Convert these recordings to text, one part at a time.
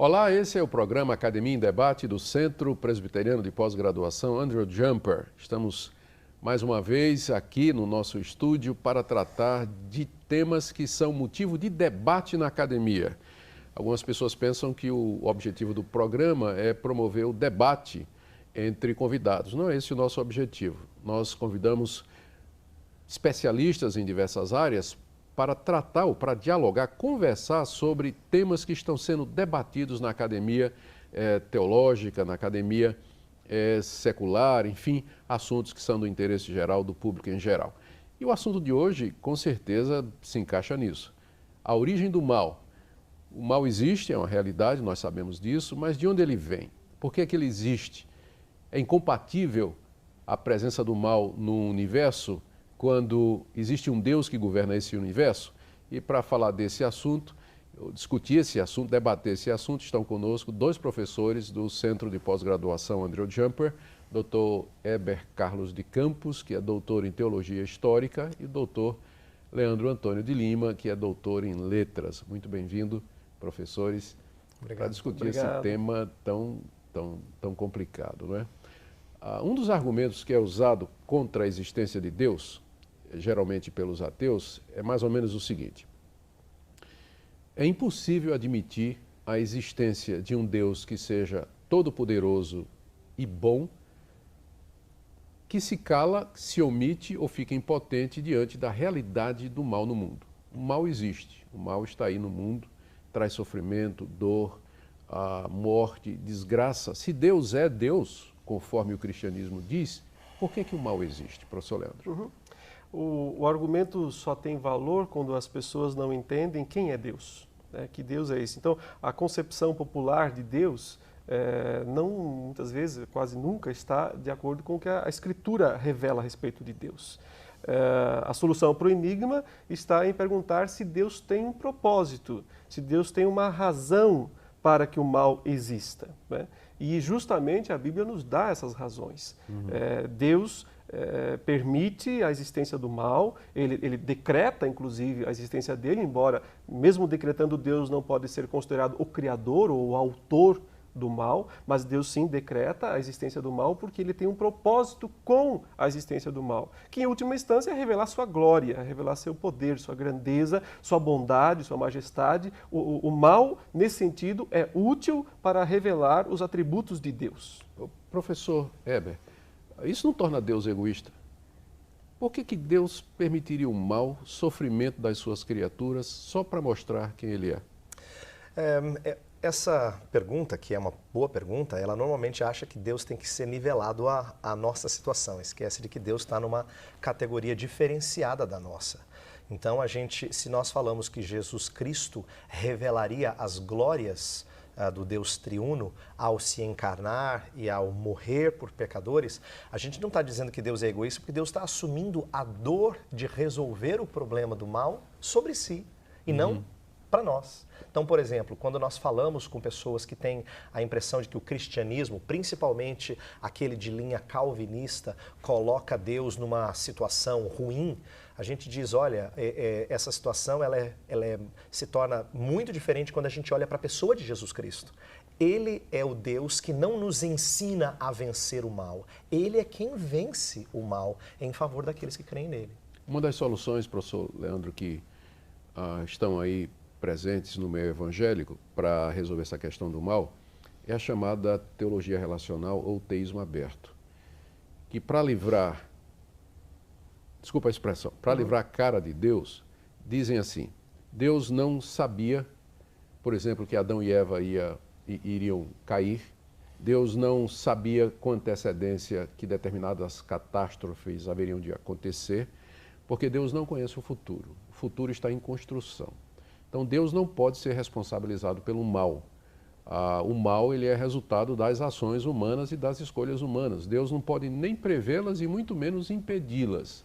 Olá, esse é o programa Academia em Debate do Centro Presbiteriano de Pós-Graduação Andrew Jumper. Estamos mais uma vez aqui no nosso estúdio para tratar de temas que são motivo de debate na academia. Algumas pessoas pensam que o objetivo do programa é promover o debate entre convidados. Não é esse o nosso objetivo. Nós convidamos especialistas em diversas áreas para tratar ou para dialogar, conversar sobre temas que estão sendo debatidos na academia teológica, na academia secular, enfim, assuntos que são do interesse geral, do público em geral. E o assunto de hoje, com certeza, se encaixa nisso. A origem do mal. O mal existe, é uma realidade, nós sabemos disso, mas de onde ele vem? Por que é que ele existe? É incompatível a presença do mal no universo quando existe um Deus que governa esse universo? E para falar desse assunto, discutir esse assunto, debater esse assunto, estão conosco dois professores do Centro de Pós-Graduação Andrew Jumper, Dr. Heber Carlos de Campos, que é doutor em Teologia Histórica, e o Dr. Leandro Antônio de Lima, que é doutor em Letras. Muito bem-vindo, professores, para discutir esse tema tão complicado, não é? Um dos argumentos que é usado contra a existência de Deus, geralmente pelos ateus, é mais ou menos o seguinte: é impossível admitir a existência de um Deus que seja todo-poderoso e bom, que se cala, se omite ou fica impotente diante da realidade do mal no mundo. O mal existe, o mal está aí no mundo, traz sofrimento, dor, morte, desgraça. Se Deus é Deus, conforme o cristianismo diz, por que o mal existe, professor Leandro? O argumento só tem valor quando as pessoas não entendem quem é Deus, né? Que Deus é esse. Então, a concepção popular de Deus não, muitas vezes, quase nunca está de acordo com o que a Escritura revela a respeito de Deus. A solução para o enigma está em perguntar se Deus tem um propósito, se Deus tem uma razão para que o mal exista, né? E justamente a Bíblia nos dá essas razões. Deus permite a existência do mal, ele decreta, inclusive, a existência dele, embora, mesmo decretando, Deus não pode ser considerado o criador ou o autor do mal, mas Deus sim decreta a existência do mal porque ele tem um propósito com a existência do mal, que em última instância é revelar sua glória, revelar seu poder, sua grandeza, sua bondade, sua majestade. O mal, nesse sentido, é útil para revelar os atributos de Deus. Professor Heber, isso não torna Deus egoísta? Por que Deus permitiria o mal, sofrimento das suas criaturas, só para mostrar quem ele é? Essa pergunta, que é uma boa pergunta, ela normalmente acha que Deus tem que ser nivelado à nossa situação. Esquece de que Deus está numa categoria diferenciada da nossa. Então, se nós falamos que Jesus Cristo revelaria as glórias do Deus triuno ao se encarnar e ao morrer por pecadores, a gente não está dizendo que Deus é egoísta, porque Deus está assumindo a dor de resolver o problema do mal sobre si e não para nós. Então, por exemplo, quando nós falamos com pessoas que têm a impressão de que o cristianismo, principalmente aquele de linha calvinista, coloca Deus numa situação ruim, a gente diz, olha, essa situação se torna muito diferente quando a gente olha para a pessoa de Jesus Cristo. Ele é o Deus que não nos ensina a vencer o mal. Ele é quem vence o mal em favor daqueles que creem nele. Uma das soluções, professor Leandro, que estão aí presentes no meio evangélico para resolver essa questão do mal é a chamada teologia relacional ou teísmo aberto, que para livrar, desculpa a expressão, para livrar a cara de Deus, dizem assim: Deus não sabia, por exemplo, que Adão e Eva iriam cair, Deus não sabia com antecedência que determinadas catástrofes haveriam de acontecer, porque Deus não conhece o futuro está em construção. Então, Deus não pode ser responsabilizado pelo mal. O mal ele é resultado das ações humanas e das escolhas humanas. Deus não pode nem prevê-las e muito menos impedi-las.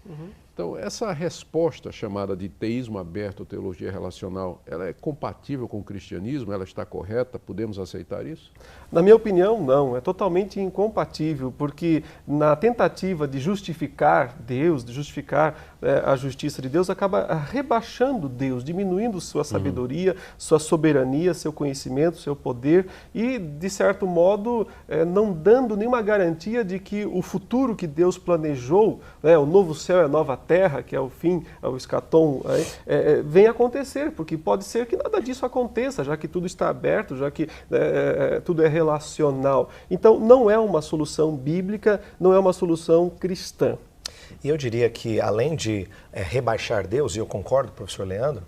Então, essa resposta chamada de teísmo aberto ou teologia relacional, ela é compatível com o cristianismo? Ela está correta? Podemos aceitar isso? Na minha opinião, não. É totalmente incompatível, porque na tentativa de justificar Deus, de justificar a justiça de Deus, acaba rebaixando Deus, diminuindo sua sabedoria, sua soberania, seu conhecimento, seu poder e, de certo modo, não dando nenhuma garantia de que o futuro que Deus planejou, o novo céu e a nova terra, que é o fim, é o escatom, venha acontecer, porque pode ser que nada disso aconteça, já que tudo está aberto, já que tudo é relacional. Então, não é uma solução bíblica, não é uma solução cristã. E eu diria que, além de rebaixar Deus, e eu concordo, professor Leandro,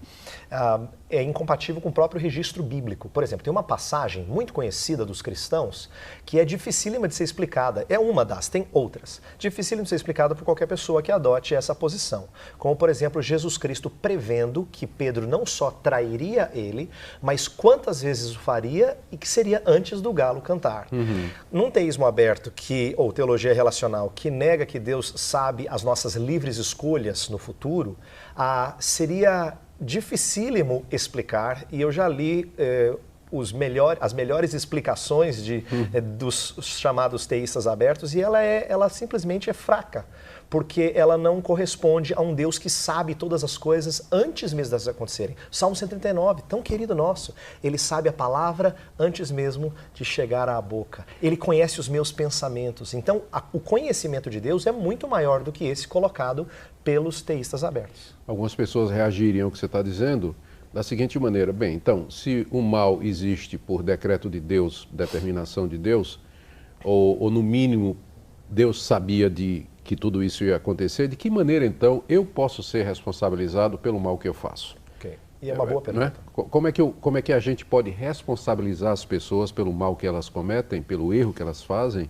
é incompatível com o próprio registro bíblico. Por exemplo, tem uma passagem muito conhecida dos cristãos que é dificílima de ser explicada. É uma das, tem outras. Dificílima de ser explicada por qualquer pessoa que adote essa posição. Como, por exemplo, Jesus Cristo prevendo que Pedro não só trairia ele, mas quantas vezes o faria e que seria antes do galo cantar. Num teísmo aberto, ou teologia relacional, que nega que Deus sabe as nossas livres escolhas no futuro, seria dificílimo explicar, e eu já li as melhores explicações dos chamados teístas abertos, e ela simplesmente é fraca, porque ela não corresponde a um Deus que sabe todas as coisas antes mesmo delas acontecerem. Salmo 139, tão querido nosso, ele sabe a palavra antes mesmo de chegar à boca. Ele conhece os meus pensamentos. Então, o conhecimento de Deus é muito maior do que esse colocado pelos teístas abertos. Algumas pessoas reagiriam ao que você está dizendo da seguinte maneira: bem, então, se o mal existe por decreto de Deus, determinação de Deus, ou no mínimo Deus sabia que tudo isso ia acontecer, de que maneira então eu posso ser responsabilizado pelo mal que eu faço? Ok. E é uma boa pergunta. Como é que a gente pode responsabilizar as pessoas pelo mal que elas cometem, pelo erro que elas fazem,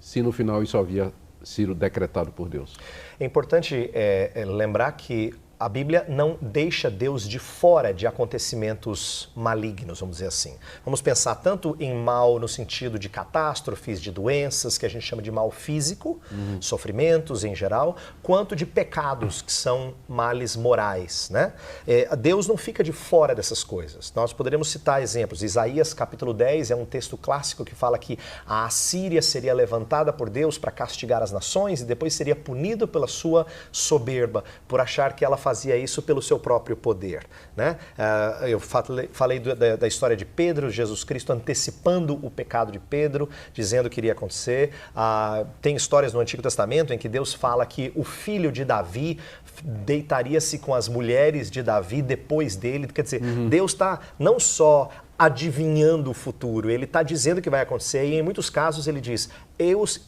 se no final isso havia sido decretado por Deus? É importante lembrar que a Bíblia não deixa Deus de fora de acontecimentos malignos, vamos dizer assim. Vamos pensar tanto em mal no sentido de catástrofes, de doenças, que a gente chama de mal físico, sofrimentos em geral, quanto de pecados, que são males morais, né? Deus não fica de fora dessas coisas. Nós poderemos citar exemplos. Isaías capítulo 10 é um texto clássico que fala que a Assíria seria levantada por Deus para castigar as nações e depois seria punido pela sua soberba, por achar que ela fazia isso pelo seu próprio poder, né? Eu falei da história de Pedro, Jesus Cristo antecipando o pecado de Pedro, dizendo que iria acontecer. Tem histórias no Antigo Testamento em que Deus fala que o filho de Davi deitaria-se com as mulheres de Davi depois dele. Quer dizer, Deus está não só adivinhando o futuro, ele está dizendo que vai acontecer, e em muitos casos ele diz: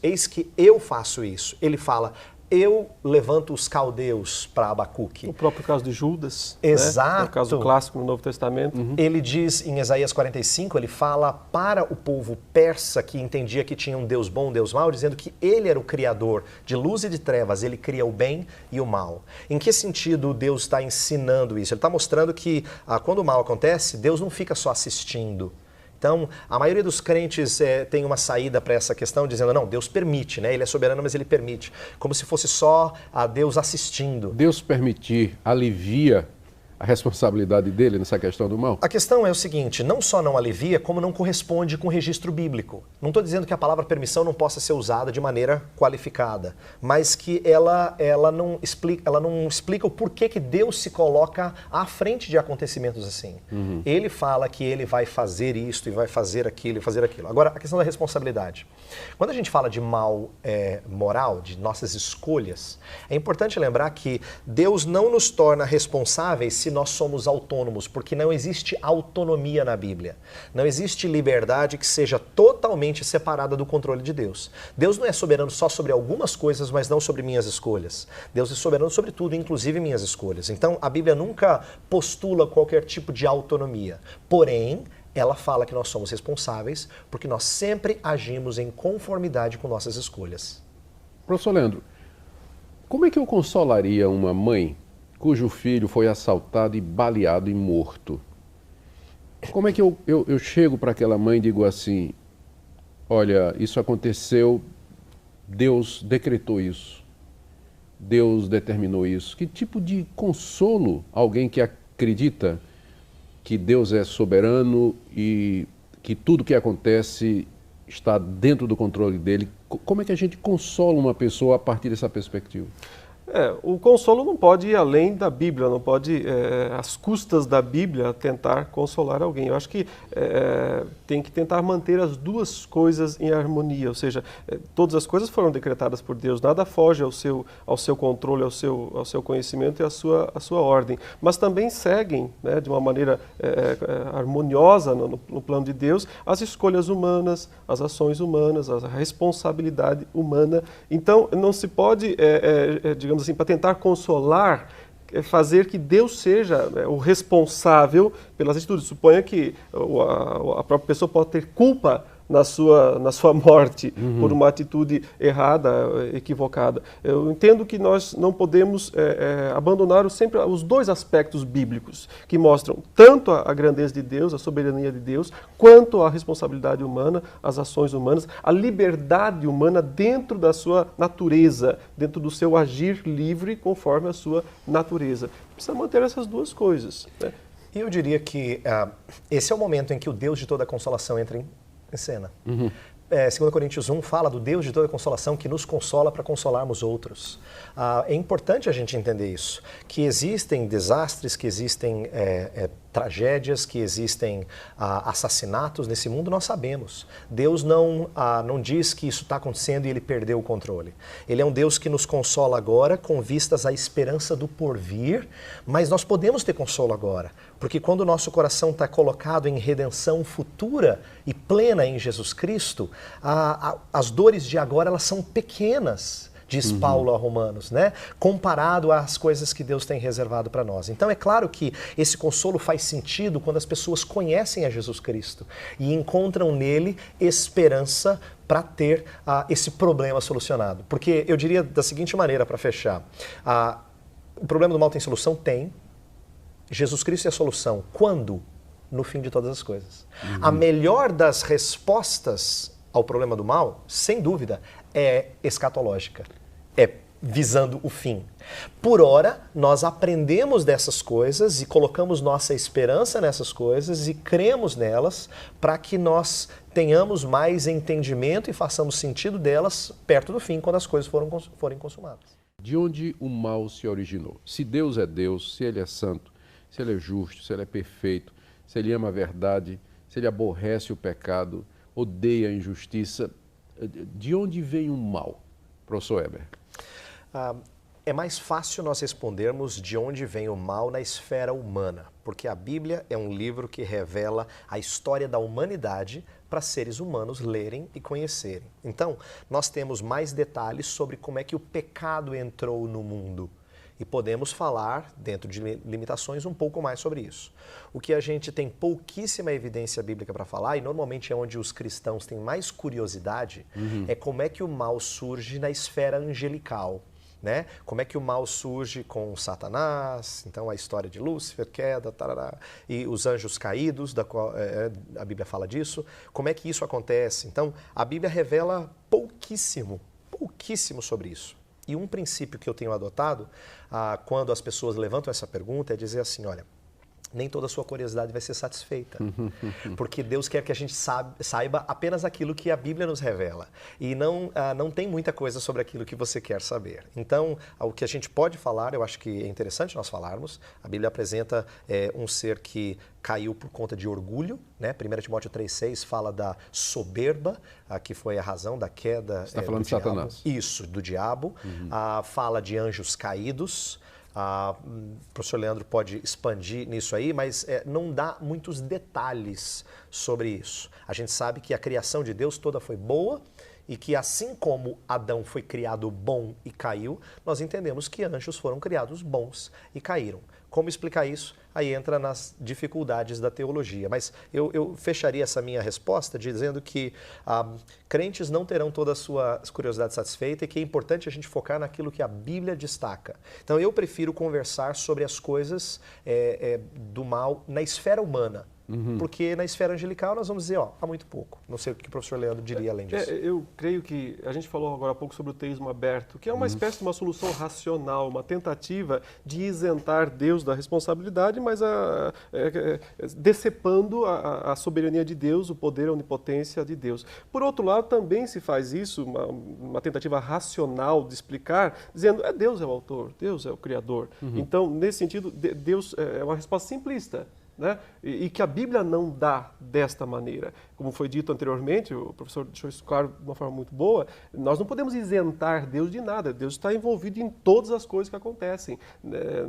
eis que eu faço isso. Ele fala: eu levanto os caldeus para Abacuque. O próprio caso de Judas. Exato. Né? É o caso clássico no Novo Testamento. Ele diz em Isaías 45, ele fala para o povo persa que entendia que tinha um Deus bom, um Deus mau, dizendo que ele era o criador de luz e de trevas, ele cria o bem e o mal. Em que sentido Deus está ensinando isso? Ele está mostrando que quando o mal acontece, Deus não fica só assistindo. Então, a maioria dos crentes tem uma saída para essa questão, dizendo: não, Deus permite, né? Ele é soberano, mas ele permite. Como se fosse só a Deus assistindo. Deus permitir alivia a responsabilidade dele nessa questão do mal? A questão é o seguinte: não só não alivia, como não corresponde com o registro bíblico. Não estou dizendo que a palavra permissão não possa ser usada de maneira qualificada, mas que ela não explica o porquê que Deus se coloca à frente de acontecimentos assim. Ele fala que ele vai fazer isto e vai fazer aquilo e fazer aquilo. Agora, a questão da responsabilidade. Quando a gente fala de mal moral, de nossas escolhas, é importante lembrar que Deus não nos torna responsáveis se nós somos autônomos, porque não existe autonomia na Bíblia. Não existe liberdade que seja totalmente separada do controle de Deus. Deus não é soberano só sobre algumas coisas, mas não sobre minhas escolhas. Deus é soberano sobre tudo, inclusive minhas escolhas. Então, a Bíblia nunca postula qualquer tipo de autonomia. Porém, ela fala que nós somos responsáveis porque nós sempre agimos em conformidade com nossas escolhas. Professor Leandro, como é que eu consolaria uma mãe cujo filho foi assaltado e baleado e morto? Como é que eu chego para aquela mãe e digo assim: olha, isso aconteceu, Deus decretou isso. Deus determinou isso? Que tipo de consolo alguém que acredita que Deus é soberano e que tudo que acontece está dentro do controle dele, como é que a gente consola uma pessoa a partir dessa perspectiva? O consolo não pode ir além da Bíblia, não pode, às custas da Bíblia, tentar consolar alguém. Eu acho que tem que tentar manter as duas coisas em harmonia, ou seja, todas as coisas foram decretadas por Deus, nada foge ao seu controle, ao seu conhecimento e à sua ordem, mas também seguem, né, de uma maneira harmoniosa no plano de Deus, as escolhas humanas, as ações humanas, a responsabilidade humana. Então, não se pode, digamos assim, para tentar consolar, fazer que Deus seja o responsável pelas atitudes. Suponha que a própria pessoa pode ter culpa na sua morte por uma atitude errada, equivocada. Eu entendo que nós não podemos abandonar sempre os dois aspectos bíblicos que mostram tanto a grandeza de Deus, a soberania de Deus, quanto a responsabilidade humana, as ações humanas, a liberdade humana dentro da sua natureza, dentro do seu agir livre conforme a sua natureza. Precisa manter essas duas coisas, né? E eu diria que esse é o momento em que o Deus de toda consolação entra em cena. 2 Coríntios 1 fala do Deus de toda consolação que nos consola para consolarmos outros. É importante a gente entender isso, que existem desastres, que existem tragédias, que existem assassinatos nesse mundo, nós sabemos. Deus não diz que isso está acontecendo e ele perdeu o controle. Ele é um Deus que nos consola agora com vistas à esperança do porvir, mas nós podemos ter consolo agora, porque quando o nosso coração está colocado em redenção futura e plena em Jesus Cristo, as dores de agora elas são pequenas, diz Paulo a Romanos, né? Comparado às coisas que Deus tem reservado para nós. Então é claro que esse consolo faz sentido quando as pessoas conhecem a Jesus Cristo e encontram nele esperança para ter esse problema solucionado. Porque eu diria da seguinte maneira, para fechar, o problema do mal tem solução? Tem. Jesus Cristo é a solução. Quando? No fim de todas as coisas. A melhor das respostas ao problema do mal, sem dúvida, é escatológica, é visando o fim. Por ora, nós aprendemos dessas coisas e colocamos nossa esperança nessas coisas e cremos nelas para que nós tenhamos mais entendimento e façamos sentido delas perto do fim, quando as coisas forem consumadas. De onde o mal se originou? Se Deus é Deus, se Ele é santo, se Ele é justo, se Ele é perfeito, se Ele ama a verdade, se Ele aborrece o pecado, odeia a injustiça, de onde vem o mal, professor Eber? É mais fácil nós respondermos de onde vem o mal na esfera humana, porque a Bíblia é um livro que revela a história da humanidade para seres humanos lerem e conhecerem. Então, nós temos mais detalhes sobre como é que o pecado entrou no mundo. E podemos falar, dentro de limitações, um pouco mais sobre isso. O que a gente tem pouquíssima evidência bíblica para falar, e normalmente é onde os cristãos têm mais curiosidade, é como é que o mal surge na esfera angelical. Né? Como é que o mal surge com Satanás, então a história de Lúcifer, queda, tarará, e os anjos caídos, da qual a Bíblia fala disso. Como é que isso acontece? Então, a Bíblia revela pouquíssimo sobre isso. E um princípio que eu tenho adotado, quando as pessoas levantam essa pergunta, é dizer assim, olha, nem toda a sua curiosidade vai ser satisfeita. Porque Deus quer que a gente saiba apenas aquilo que a Bíblia nos revela. E não tem muita coisa sobre aquilo que você quer saber. Então, o que a gente pode falar, eu acho que é interessante nós falarmos, a Bíblia apresenta um ser que caiu por conta de orgulho, né? 1 Timóteo 3,6 fala da soberba, que foi a razão da queda. Você está falando de Satanás. Isso, do diabo. Fala de anjos caídos. O professor Leandro pode expandir nisso aí, mas não dá muitos detalhes sobre isso. A gente sabe que a criação de Deus toda foi boa e que assim como Adão foi criado bom e caiu, nós entendemos que anjos foram criados bons e caíram. Como explicar isso? Aí entra nas dificuldades da teologia. Mas eu fecharia essa minha resposta dizendo que crentes não terão toda a sua curiosidade satisfeita e que é importante a gente focar naquilo que a Bíblia destaca. Então eu prefiro conversar sobre as coisas do mal na esfera humana, Porque na esfera angelical nós vamos dizer, ó, há muito pouco. Não sei o que o professor Leandro diria além disso. Eu creio que a gente falou agora há pouco sobre o teísmo aberto, que é uma espécie de uma solução racional, uma tentativa de isentar Deus da responsabilidade, mas decepando a soberania de Deus, o poder, a onipotência de Deus. Por outro lado, também se faz isso, uma tentativa racional de explicar, dizendo, Deus é o autor, Deus é o criador. Então, nesse sentido, Deus é uma resposta simplista. Né? E que a Bíblia não dá desta maneira. Como foi dito anteriormente, o professor deixou isso claro de uma forma muito boa, nós não podemos isentar Deus de nada. Deus está envolvido em todas as coisas que acontecem.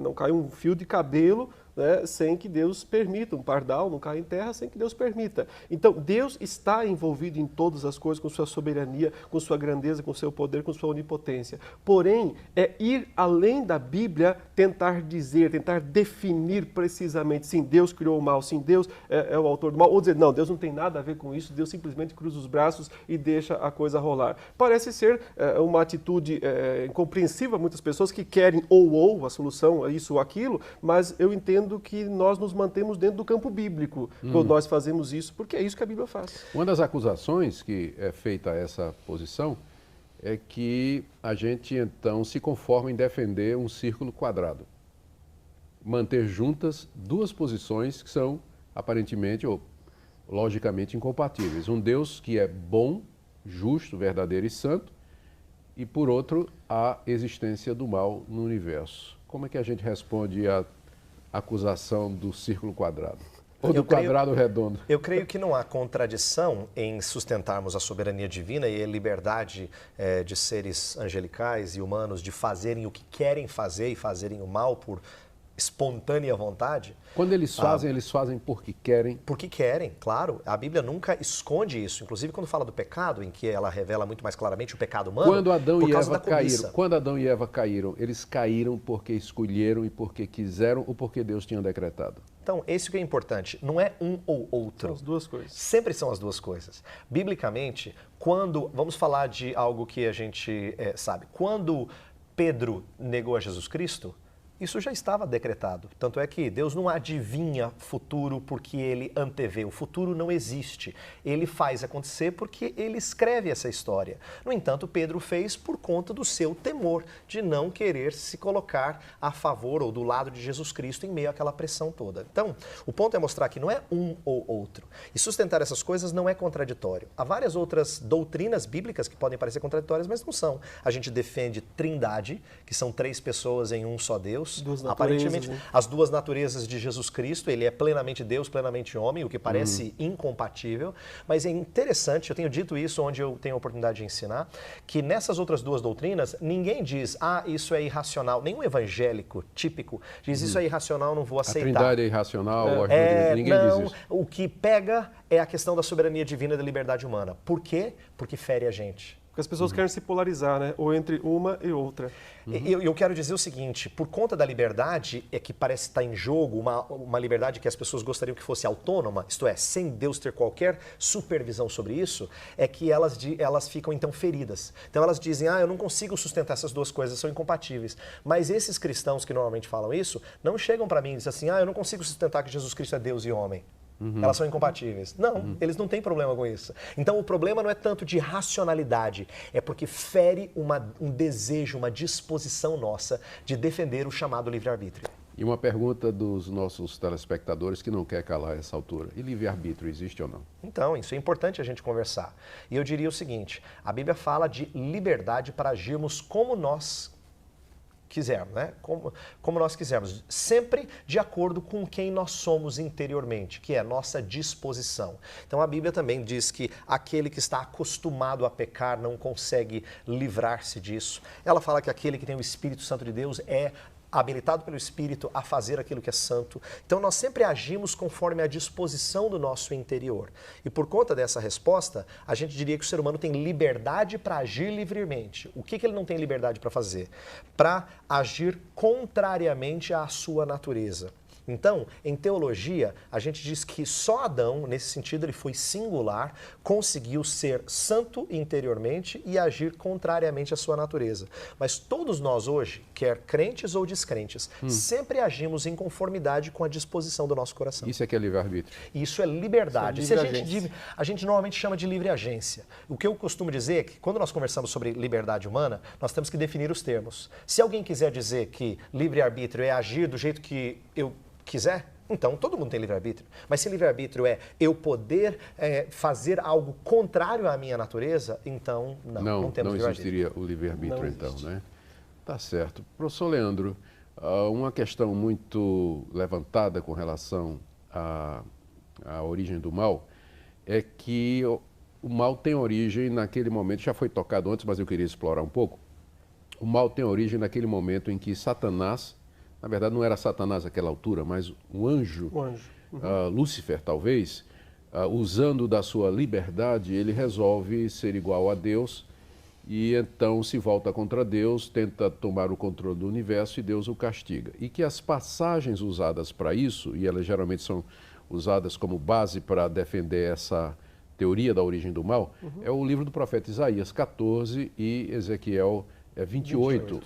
Não cai um fio de cabelo, né, sem que Deus permita, um pardal não cai em terra sem que Deus permita. Então, Deus está envolvido em todas as coisas com sua soberania, com sua grandeza, com seu poder, com sua onipotência. Porém, é ir além da Bíblia, tentar dizer, tentar definir precisamente, sim, Deus criou o mal, sim, Deus é o autor do mal, ou dizer, não, Deus não tem nada a ver com isso, Deus simplesmente cruza os braços e deixa a coisa rolar. Parece ser uma atitude incompreensível a muitas pessoas que querem ou a solução, isso ou aquilo, mas eu entendo que nós nos mantemos dentro do campo bíblico quando nós fazemos isso, porque é isso que a Bíblia faz. Uma das acusações que é feita a essa posição é que a gente, então, se conforma em defender um círculo quadrado. Manter juntas duas posições que são, aparentemente ou logicamente, incompatíveis. Um Deus que é bom, justo, verdadeiro e santo, e, por outro, a existência do mal no universo. Como é que a gente responde à acusação do círculo quadrado? Ou do quadrado redondo? Eu creio que não há contradição em sustentarmos a soberania divina e a liberdade de seres angelicais e humanos de fazerem o que querem fazer e fazerem o mal por espontânea vontade. Quando eles fazem porque querem. Porque querem, claro. A Bíblia nunca esconde isso. Inclusive, quando fala do pecado, em que ela revela muito mais claramente o pecado humano, quando Adão e Eva caíram, eles caíram porque escolheram e porque quiseram ou porque Deus tinha decretado? Então, esse que é importante. Não é um ou outro. São as duas coisas. Sempre são as duas coisas. Biblicamente, vamos falar de algo que a gente sabe. Quando Pedro negou a Jesus Cristo, isso já estava decretado. Tanto é que Deus não adivinha futuro porque ele antevê. O futuro não existe. Ele faz acontecer porque ele escreve essa história. No entanto, Pedro fez por conta do seu temor de não querer se colocar a favor ou do lado de Jesus Cristo em meio àquela pressão toda. Então, o ponto é mostrar que não é um ou outro. E sustentar essas coisas não é contraditório. Há várias outras doutrinas bíblicas que podem parecer contraditórias, mas não são. A gente defende trindade, que são 3 pessoas em um só Deus. Aparentemente, as duas naturezas de Jesus Cristo, ele é plenamente Deus, plenamente homem, o que parece incompatível, mas é interessante, eu tenho dito isso onde eu tenho a oportunidade de ensinar, que nessas outras duas doutrinas, ninguém diz, isso é irracional, nenhum evangélico típico diz, isso é irracional, não vou aceitar. A trindade é irracional, ninguém diz isso. O que pega é a questão da soberania divina e da liberdade humana. Por quê? Porque fere a gente. Porque as pessoas querem se polarizar, né? Ou entre uma e outra. Eu quero dizer o seguinte, por conta da liberdade que parece estar em jogo, uma liberdade que as pessoas gostariam que fosse autônoma, isto é, sem Deus ter qualquer supervisão sobre isso, é que elas ficam então feridas. Então elas dizem, eu não consigo sustentar essas duas coisas, são incompatíveis. Mas esses cristãos que normalmente falam isso, não chegam para mim e dizem assim, eu não consigo sustentar que Jesus Cristo é Deus e homem. Elas são incompatíveis. Não, eles não têm problema com isso. Então o problema não é tanto de racionalidade, é porque fere um desejo, uma disposição nossa de defender o chamado livre-arbítrio. E uma pergunta dos nossos telespectadores que não quer calar essa altura. E livre-arbítrio existe ou não? Então, isso é importante a gente conversar. E eu diria o seguinte, a Bíblia fala de liberdade para agirmos como nós quisermos, né? Como nós quisermos, sempre de acordo com quem nós somos interiormente, que é a nossa disposição. Então a Bíblia também diz que aquele que está acostumado a pecar não consegue livrar-se disso. Ela fala que aquele que tem o Espírito Santo de Deus é habilitado pelo Espírito a fazer aquilo que é santo. Então nós sempre agimos conforme a disposição do nosso interior. E por conta dessa resposta, a gente diria que o ser humano tem liberdade para agir livremente. O que ele não tem liberdade para fazer? Para agir contrariamente à sua natureza. Então, em teologia, a gente diz que só Adão, nesse sentido, ele foi singular, conseguiu ser santo interiormente e agir contrariamente à sua natureza. Mas todos nós hoje, quer crentes ou descrentes, sempre agimos em conformidade com a disposição do nosso coração. Isso é que é livre-arbítrio. Isso é liberdade. Isso é livre A gente normalmente chama de livre agência. O que eu costumo dizer é que quando nós conversamos sobre liberdade humana, nós temos que definir os termos. Se alguém quiser dizer que livre-arbítrio é agir do jeito que eu quiser, então todo mundo tem livre-arbítrio. Mas se livre-arbítrio é eu poder fazer algo contrário à minha natureza, então não temos livre-arbítrio. Não existiria o livre-arbítrio então, né? Tá certo. Professor Leandro, uma questão muito levantada com relação à origem do mal é que o mal tem origem naquele momento, já foi tocado antes, mas eu queria explorar um pouco. O mal tem origem naquele momento em que Satanás, na verdade não era Satanás naquela altura, mas um anjo, Lúcifer talvez, usando da sua liberdade, ele resolve ser igual a Deus e então se volta contra Deus, tenta tomar o controle do universo e Deus o castiga. E que as passagens usadas para isso, e elas geralmente são usadas como base para defender essa teoria da origem do mal, é o livro do profeta Isaías 14 e Ezequiel 28,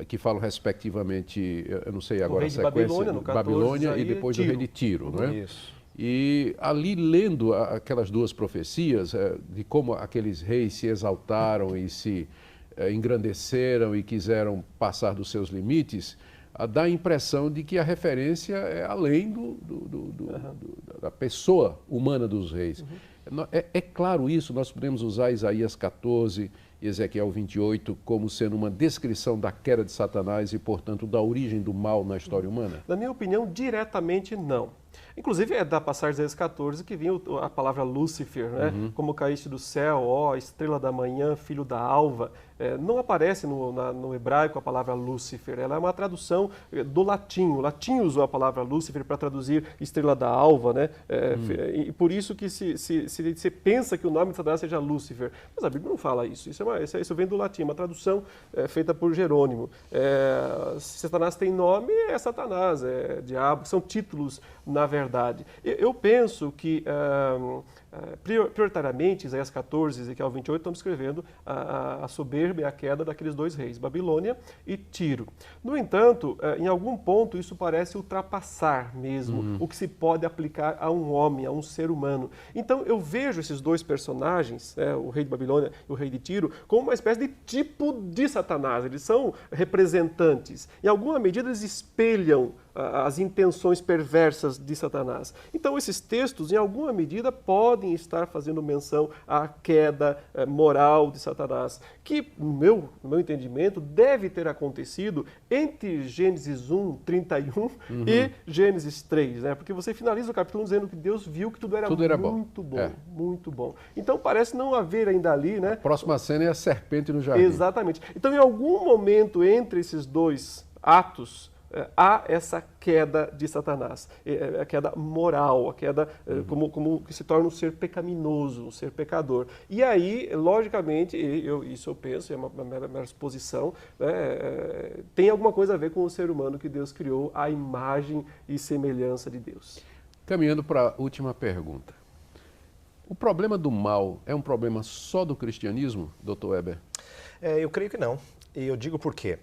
que falam respectivamente, eu não sei agora a sequência, Babilônia, no 14, Babilônia e depois do rei de Tiro. Não é? Isso. E ali lendo aquelas duas profecias, de como aqueles reis se exaltaram e se engrandeceram e quiseram passar dos seus limites, dá a impressão de que a referência é além da pessoa humana dos reis. É claro isso, nós podemos usar Isaías 14 e Ezequiel 28 como sendo uma descrição da queda de Satanás e, portanto, da origem do mal na história humana? Na minha opinião, diretamente não. Inclusive é da passagem de Isaías 14 que vinha a palavra Lúcifer, né? Como caíste do céu, ó estrela da manhã, filho da alva. Não aparece no hebraico a palavra Lúcifer, ela é uma tradução do latim. O latim usou a palavra Lúcifer para traduzir estrela da alva, né? E por isso que se pensa que o nome de Satanás seja Lúcifer. Mas a Bíblia não fala isso, isso vem do latim, uma tradução feita por Jerônimo. Se Satanás tem nome, é Satanás, é diabo, são títulos na verdade. Eu penso que, prioritariamente, Isaías 14 e Ezequiel 28 estão descrevendo a soberba e a queda daqueles dois reis, Babilônia e Tiro. No entanto, em algum ponto, isso parece ultrapassar mesmo o que se pode aplicar a um homem, a um ser humano. Então, eu vejo esses dois personagens, o rei de Babilônia e o rei de Tiro, como uma espécie de tipo de Satanás. Eles são representantes. Em alguma medida, eles espelham as intenções perversas de Satanás. Então, esses textos, em alguma medida, podem estar fazendo menção à queda moral de Satanás, que, no meu entendimento, deve ter acontecido entre Gênesis 1, 31 e Gênesis 3, né? Porque você finaliza o capítulo dizendo que Deus viu que tudo era muito bom, muito bom. Então, parece não haver ainda ali, né? A próxima cena é a serpente no jardim. Exatamente. Então, em algum momento entre esses dois atos, há essa queda de Satanás, a queda moral, a queda como que se torna um ser pecaminoso, um ser pecador. E aí, logicamente, isso eu penso, é uma mera suposição, né, tem alguma coisa a ver com o ser humano que Deus criou à imagem e semelhança de Deus. Caminhando para a última pergunta. O problema do mal é um problema só do cristianismo, Dr. Weber? Eu creio que não. E eu digo por quê.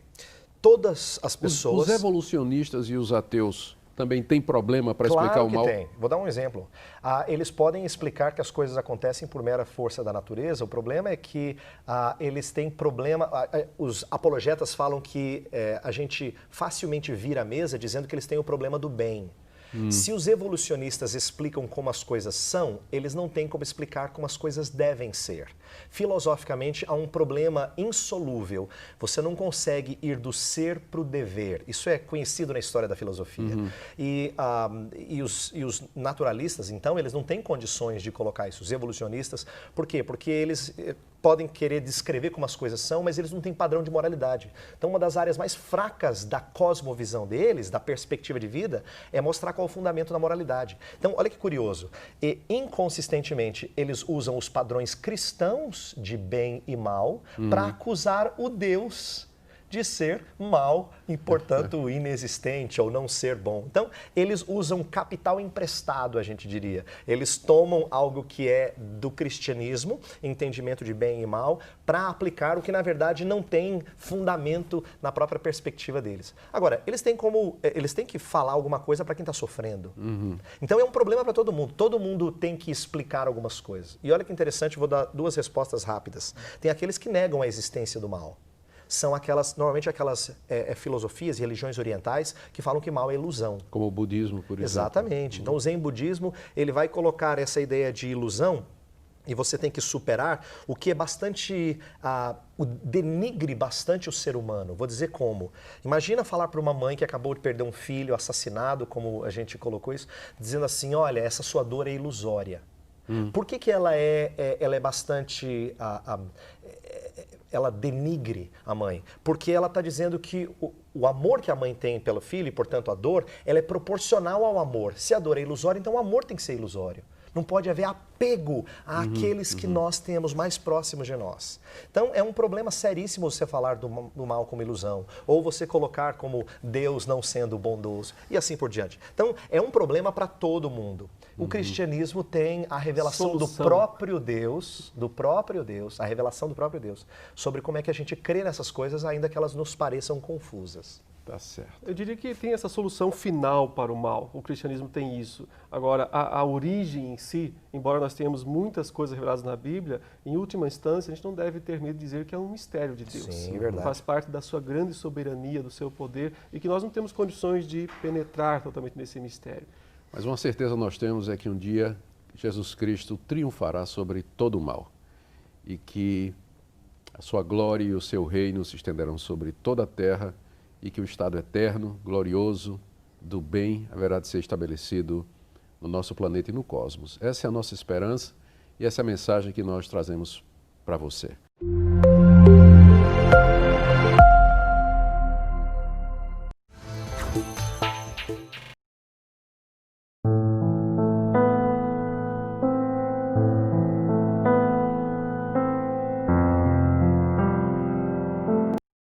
Todas as pessoas... Os evolucionistas e os ateus também têm problema para explicar o mal? Claro que tem. Vou dar um exemplo. Eles podem explicar que as coisas acontecem por mera força da natureza. O problema é que eles têm problema... os apologetas falam que a gente facilmente vira a mesa dizendo que eles têm o problema do bem. Se os evolucionistas explicam como as coisas são, eles não têm como explicar como as coisas devem ser. Filosoficamente, há um problema insolúvel. Você não consegue ir do ser para o dever. Isso é conhecido na história da filosofia. E os naturalistas, então, eles não têm condições de colocar isso. Os evolucionistas, por quê? Porque eles podem querer descrever como as coisas são, mas eles não têm padrão de moralidade. Então, uma das áreas mais fracas da cosmovisão deles, da perspectiva de vida, é mostrar qual é o fundamento da moralidade. Então, olha que curioso. E, inconsistentemente, eles usam os padrões cristãos de bem e mal para acusar o Deus de ser mal e, portanto, inexistente ou não ser bom. Então, eles usam capital emprestado, a gente diria. Eles tomam algo que é do cristianismo, entendimento de bem e mal, para aplicar o que, na verdade, não tem fundamento na própria perspectiva deles. Agora, eles têm que falar alguma coisa para quem está sofrendo. Então, é um problema para todo mundo. Todo mundo tem que explicar algumas coisas. E olha que interessante, vou dar duas respostas rápidas. Tem aqueles que negam a existência do mal. São normalmente aquelas filosofias e religiões orientais que falam que mal é ilusão. Como o budismo, por exemplo. Exatamente. Então, o Zen budismo, ele vai colocar essa ideia de ilusão e você tem que superar o que é bastante, denigre bastante o ser humano. Vou dizer como. Imagina falar para uma mãe que acabou de perder um filho assassinado, como a gente colocou isso, dizendo assim, olha, essa sua dor é ilusória. Por que ela é bastante... ela denigre a mãe? Porque ela está dizendo que o amor que a mãe tem pelo filho, e portanto a dor, ela é proporcional ao amor. Se a dor é ilusória, então o amor tem que ser ilusório. Não pode haver apego àqueles que nós temos mais próximos de nós. Então, é um problema seríssimo você falar do mal como ilusão, ou você colocar como Deus não sendo bondoso, e assim por diante. Então, é um problema para todo mundo. O cristianismo tem a revelação do próprio Deus, a revelação do próprio Deus, sobre como é que a gente crê nessas coisas, ainda que elas nos pareçam confusas. Tá certo. Eu diria que tem essa solução final para o mal. O cristianismo tem isso. Agora, a origem em si, embora nós tenhamos muitas coisas reveladas na Bíblia, em última instância, a gente não deve ter medo de dizer que é um mistério de Deus. Sim, verdade. Faz parte da sua grande soberania, do seu poder, e que nós não temos condições de penetrar totalmente nesse mistério. Mas uma certeza nós temos é que um dia Jesus Cristo triunfará sobre todo o mal e que a sua glória e o seu reino se estenderão sobre toda a terra e que o estado eterno, glorioso, do bem haverá de ser estabelecido no nosso planeta e no cosmos. Essa é a nossa esperança e essa é a mensagem que nós trazemos para você.